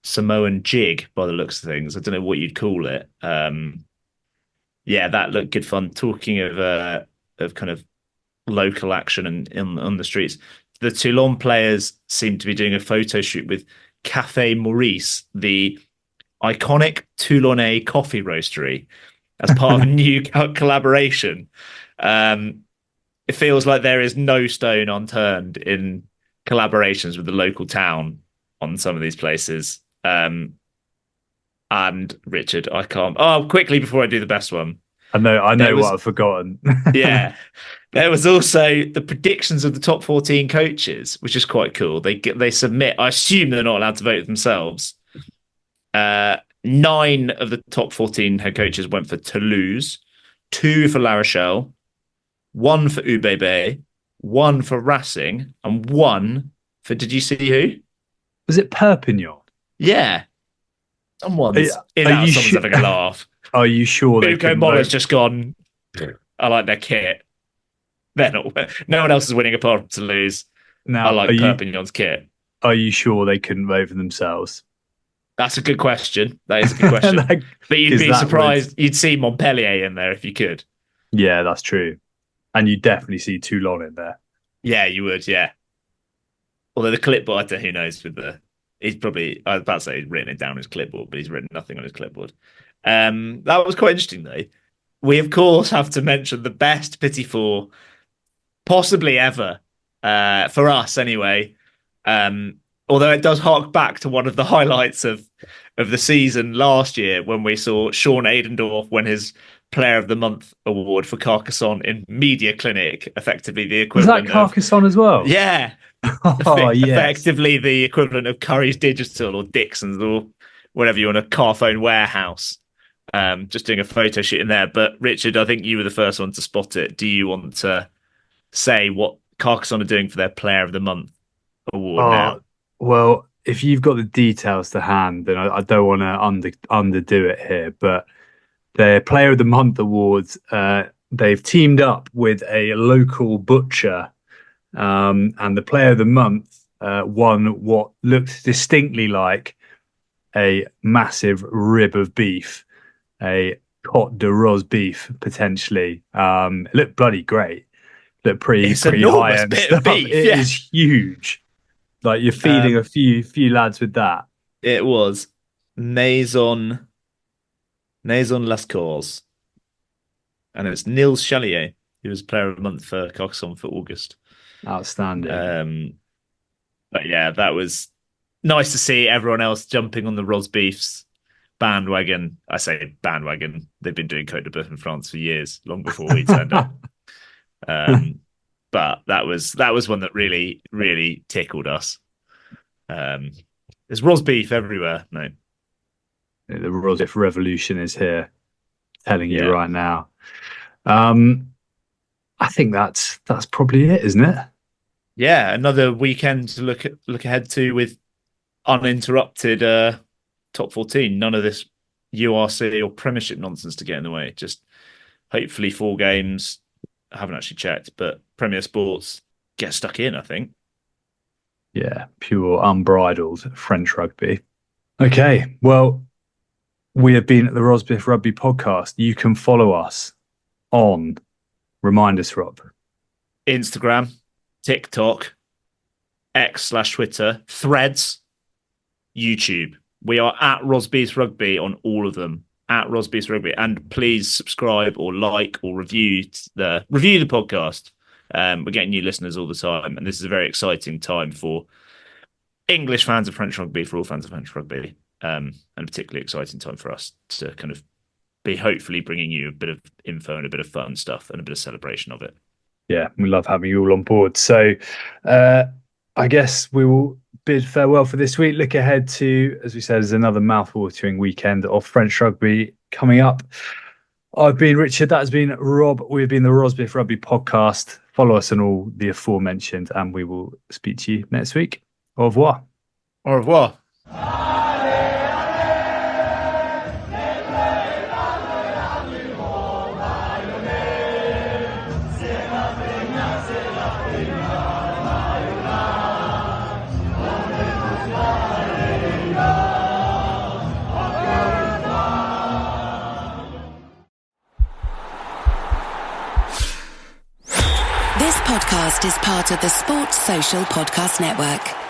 Samoan jig by the looks of things. I don't know what you'd call it. Yeah, that looked good fun. Talking of kind of local action and on the streets, the Toulon players seem to be doing a photo shoot with Café Maurice, the iconic Toulonnais coffee roastery, as part of a new collaboration. It feels like there is no stone unturned in collaborations with the local town on some of these places. And Richard, I can't. Oh, quickly before I do the best one. I know what I've forgotten. Yeah. There was also the predictions of the top 14 coaches, which is quite cool. They submit. I assume they're not allowed to vote themselves. 9 of the top 14 head coaches went for Toulouse, 2 for La Rochelle, 1 for UBB, 1 for Racing, and 1 for, did you see who? Was it Perpignan? Yeah. Someone's having a laugh. Are you sure? Ugo Moller's just gone, I like their kit. They're not, no one else is winning apart from Toulouse. Now, I like Perpignan's kit. Are you sure they couldn't vote for themselves? That's a good question. That is a good question. But you'd be surprised. You'd see Montpellier in there if you could. Yeah, that's true. And you definitely see Toulon in there. Yeah, you would, yeah. Although the clipboard, who knows with the... He's probably... I was about to say he's written it down on his clipboard, but he's written nothing on his clipboard. That was quite interesting, though. We, of course, have to mention the best Petit Four possibly ever, for us anyway. Although it does hark back to one of the highlights of the season last year when we saw Sean Aidendorf win his Player of the Month award for Carcassonne in Media Clinic, effectively the equivalent. Was that Carcassonne as well? Yeah. Effectively the equivalent of Curry's Digital or Dixon's or whatever you want, a Carphone Warehouse. Just doing a photo shoot in there. But Richard, I think you were the first one to spot it. Do you want to say what Carcassonne are doing for their Player of the Month award now? Well, if you've got the details to hand, then I don't want to underdo it here. But their Player of the Month awards, they've teamed up with a local butcher, and the Player of the Month won what looked distinctly like a massive rib of beef, a Côte de Rose beef potentially. It looked bloody great. Looked pretty high end stuff. It is huge. Like you're feeding a few lads with that. It was Maison Las Cores. And it's Nils Chalier, who was Player of the Month for Carcassonne for August. Outstanding. But yeah, that was nice to see everyone else jumping on the Rosbeef's bandwagon. I say bandwagon. They've been doing Côte de Boeuf in France for years, long before we turned up. But that was one that really, really tickled us. There's Rosbeef everywhere. No, the Rosbeef revolution is here. Telling you right now. I think that's probably it, isn't it? Yeah, another weekend to look ahead to with uninterrupted top 14. None of this URC or Premiership nonsense to get in the way. Just hopefully 4 games. I haven't actually checked, but Premier Sports get stuck in, I think. Yeah, pure unbridled French rugby. Okay, well, we have been at the Rosbiff Rugby Podcast. You can follow us on, remind us, Rob. Instagram, TikTok, X/Twitter, Threads, YouTube. We are at Rosbeef Rugby on all of them. At Rosbeef Rugby, and please subscribe or like or review the podcast. We're getting new listeners all the time, and this is a very exciting time for English fans of French rugby, for all fans of French rugby, and a particularly exciting time for us to kind of be hopefully bringing you a bit of info and a bit of fun stuff and a bit of celebration of it. Yeah, we love having you all on board. So I guess we will bid farewell for this week. Look ahead to, as we said, there's another mouth-watering weekend of French rugby coming up. I've been Richard. That has been Rob. We've been the Rosbiff Rugby Podcast. Follow us on all the aforementioned, and we will speak to you next week. Au revoir. Au revoir. podcast is part of the Sports Social Podcast Network.